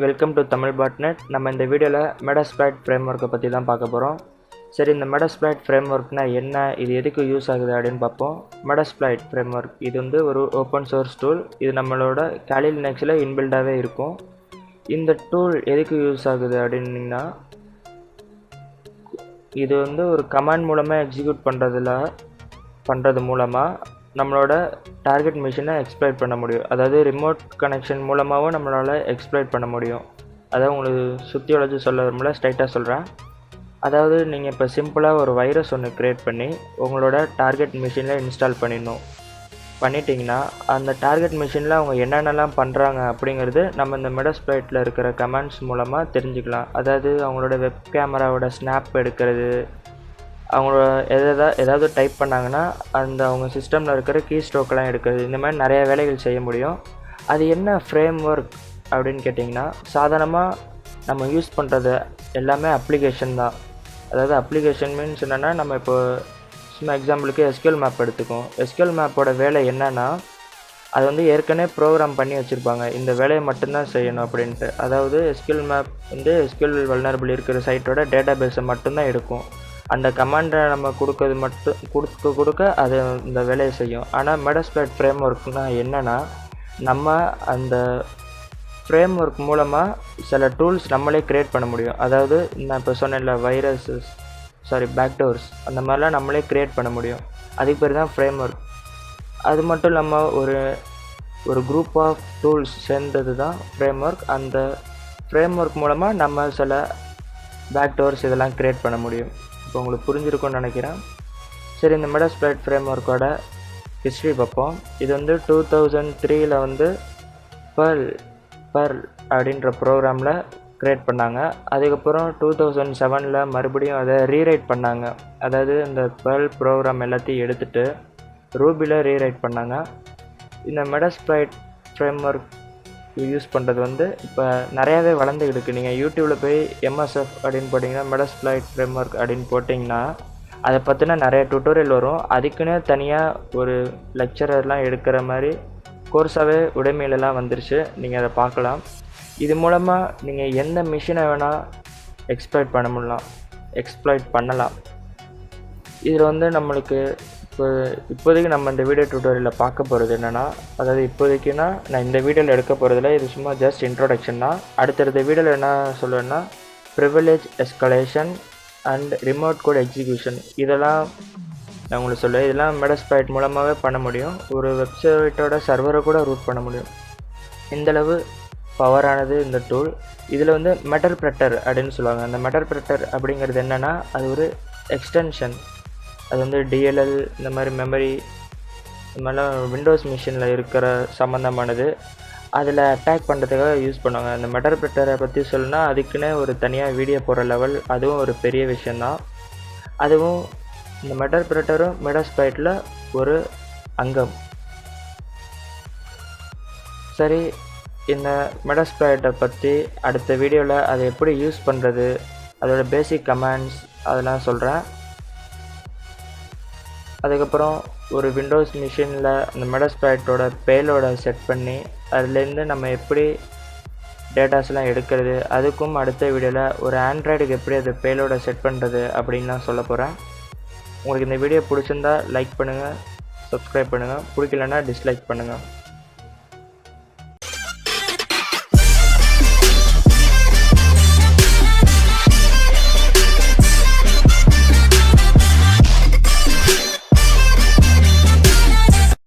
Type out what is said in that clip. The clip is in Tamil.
Welcome to Tamil botnet. நம்ம இந்த வீடியோவில் மெடாஸ்பிளைட் ஃப்ரேம்ஒர்க்கை பற்றி தான் பார்க்க போகிறோம். சரி, இந்த மெடாஸ்பிளைட் ஃப்ரேம்ஒர்க்னா என்ன, இது எதுக்கு யூஸ் ஆகுது அப்படின்னு பார்ப்போம். மெடாஸ்பிளைட் ஃப்ரேம்ஒர்க் இது வந்து ஒரு ஓப்பன் சோர்ஸ் டூல். இது நம்மளோட Kali Linuxல இன்பில்டாகவே இருக்கும். இந்த டூல் எதுக்கு யூஸ் ஆகுது அப்படின்னா, இது வந்து ஒரு கமாண்ட் மூலமாக எக்ஸிக்யூட் பண்ணுறது மூலமாக நம்மளோட டார்கெட் மிஷினை எக்ஸ்ப்ளாய்ட் பண்ண முடியும். அதாவது ரிமோட் கனெக்ஷன் மூலமாகவும் நம்மளால் எக்ஸ்ப்ளாய்ட் பண்ண முடியும். அதாவது உங்களுக்கு சுற்றி வளைச்சு சொல்ல விரும்பல, ஸ்ட்ரைட்டாக சொல்கிறேன். அதாவது நீங்கள் இப்போ சிம்பிளாக ஒரு வைரஸ் ஒன்று க்ரியேட் பண்ணி உங்களோட டார்கெட் மிஷினில் இன்ஸ்டால் பண்ணிட்டீங்கன்னா அந்த டார்கெட் மிஷினில் அவங்க என்னென்னலாம் பண்ணுறாங்க அப்படிங்கிறது நம்ம இந்த மெடாஸ்பிளைட்டில் இருக்கிற கமெண்ட்ஸ் மூலமாக தெரிஞ்சுக்கலாம். அதாவது அவங்களோட வெப் கேமராவோட ஸ்னாப் எடுக்கிறது, அவங்களோட ஏதாவது டைப் பண்ணாங்கன்னா அந்த அவங்க சிஸ்டமில் இருக்கிற கீ ஸ்ட்ரோக்கெலாம் எடுக்கிறது, இந்த மாதிரி நிறைய வேலைகள் செய்ய முடியும். அது என்ன ஃப்ரேம் ஒர்க் அப்படின்னு கேட்டிங்கன்னா, சாதாரணமாக நம்ம யூஸ் பண்ணுறது எல்லாமே அப்ளிகேஷன் தான். அதாவது அப்ளிகேஷன் மீன்ஸ் என்னென்னா, நம்ம இப்போ சும்மா எக்ஸாம்பிளுக்கு SQL மேப் எடுத்துக்கோம். SQL மேப்போட வேலை என்னென்னா, அது வந்து ஏற்கனவே ப்ரோக்ராம் பண்ணி வச்சுருப்பாங்க, இந்த வேலையை மட்டும்தான் செய்யணும் அப்படின்ட்டு. அதாவது SQL மேப் வந்து SQL வல்னரபிள் இருக்கிற சைட்டோட டேட்டா பேஸை மட்டும்தான் எடுக்கும். அந்த கமாண்டை நம்ம கொடுக்க அது இந்த வேலையை செய்யும். ஆனால் மெடாஸ்பிளைட் ஃப்ரேம் ஒர்க்னால் என்னென்னா, நம்ம அந்த ஃப்ரேம் ஒர்க் மூலமாக சில டூல்ஸ் நம்மளே க்ரியேட் பண்ண முடியும். அதாவது நான் இப்போ சொன்னேன்ல, பேக்டோர்ஸ், அந்த மாதிரிலாம் நம்மளே க்ரியேட் பண்ண முடியும். அதுக்கு பேர் தான் ஃப்ரேம் ஒர்க். அது மட்டும் இல்லாமல் ஒரு குரூப் ஆஃப் டூல்ஸ் சேர்ந்தது தான் ஃப்ரேம் ஒர்க். அந்த ஃப்ரேம் ஒர்க் மூலமாக நம்ம சில பேக்டோர்ஸ் இதெல்லாம் க்ரியேட் பண்ண முடியும். இப்போ உங்களுக்கு புரிஞ்சிருக்கும்னு நினைக்கிறேன். சரி, இந்த மெடாஸ்பிளைட் ஃப்ரேம் ஒர்க்கோட ஹிஸ்ட்ரி பார்ப்போம். இது வந்து 2003 வந்து பர்ல் அப்படின்ற ப்ரோக்ராமில் க்ரியேட் பண்ணாங்க. அதுக்கப்புறம் 2007 மறுபடியும் அதை ரீரைட் பண்ணாங்க. அதாவது இந்த பர்ல் ப்ரோக்ராம் எல்லாத்தையும் எடுத்துகிட்டு ரூபியில் ரீரைட் பண்ணாங்க. இந்த மெடாஸ்பிளைட் ஃப்ரேம் ஒர்க் யூஸ் பண்ணுறது வந்து இப்போ நிறையாவே வளர்ந்துக்கிட்டு இருக்குது. நீங்கள் யூடியூப்பில் போய் MSF அப்படின்னு போட்டிங்கன்னா, மெடாஸ்பிளைட் ஃப்ரேம் ஒர்க் அப்படின்னு போட்டிங்கன்னா அதை பற்றின நிறைய டுட்டோரியல் வரும். அதுக்குன்னே தனியாக ஒரு லெக்சரர்லாம் எடுக்கிற மாதிரி கோர்ஸாகவே உடைமையிலலாம் வந்துருச்சு. நீங்கள் அதை பார்க்கலாம். இது மூலமாக நீங்கள் எந்த மிஷினை வேணால் எக்ஸ்ப்ளாய்ட் பண்ணலாம். இதில் வந்து நம்மளுக்கு இப்போதைக்கு நம்ம இந்த வீடியோ டியூட்டோரியலில் பார்க்க போகிறது என்னென்னா, அதாவது இப்போதைக்குன்னா நான் இந்த வீடியோவில் எடுக்க போகிறதில்ல, இது சும்மா ஜஸ்ட் இன்ட்ரோடக்ஷன் தான். அடுத்தடுத்த வீடியோவில் என்ன சொல்லுவேன்னா, privilege escalation and remote code execution, இதெல்லாம் நான் உங்களுக்கு சொல்லுவேன். இதெல்லாம் மெடாஸ்பிளைட் மூலமாகவே பண்ண முடியும். ஒரு வெப்சைட்டோட சர்வரை கூட ரூட் பண்ண முடியும். இந்தளவு பவரானது இந்த டூல். இதில் வந்து மெட்டர்பிரெட்டர் அப்படின்னு சொல்லுவாங்க. அந்த மெட்டர்பிரெட்டர் அப்படிங்கிறது என்னென்னா, அது ஒரு எக்ஸ்டென்ஷன். அது வந்து DLL இந்த மாதிரி மெமரி இந்த மாதிரிலாம் விண்டோஸ் மிஷினில் இருக்கிற சம்மந்தமானது. அதில் அட்டாக் பண்ணுறதுக்காக யூஸ் பண்ணுவாங்க. அந்த மெட்டர்பிரெட்டரை பற்றி சொல்லணும்னா அதுக்குன்னே ஒரு தனியாக வீடியோ போகிற லெவல், அதுவும் ஒரு பெரிய விஷயந்தான். அதுவும் இந்த மெட்டர்பிரெட்டரும் மெடாஸ்பிளைட்டில் ஒரு அங்கம். சரி, இந்த மெடாஸ்பிளைட்டை பற்றி அடுத்த வீடியோவில் அதை எப்படி யூஸ் பண்ணுறது, அதோட பேசிக் கமாண்ட்ஸ் அதெல்லாம் சொல்கிறேன். அதுக்கப்புறம் ஒரு விண்டோஸ் மிஷினில் அந்த மெடாஸ்பிளைட்டோட பேலோட செட் பண்ணி அதுலேருந்து நம்ம எப்படி டேட்டாஸ்லாம் எடுக்கிறது, அதுக்கும் அடுத்த வீடியோவில் ஒரு ஆண்ட்ராய்டுக்கு எப்படி அது பேலோட செட் பண்ணுறது அப்படின்லாம் சொல்ல போகிறேன். உங்களுக்கு இந்த வீடியோ பிடிச்சிருந்தா லைக் பண்ணுங்கள், சப்ஸ்கிரைப் பண்ணுங்கள், பிடிக்கலன்னா டிஸ்லைக் பண்ணுங்கள்.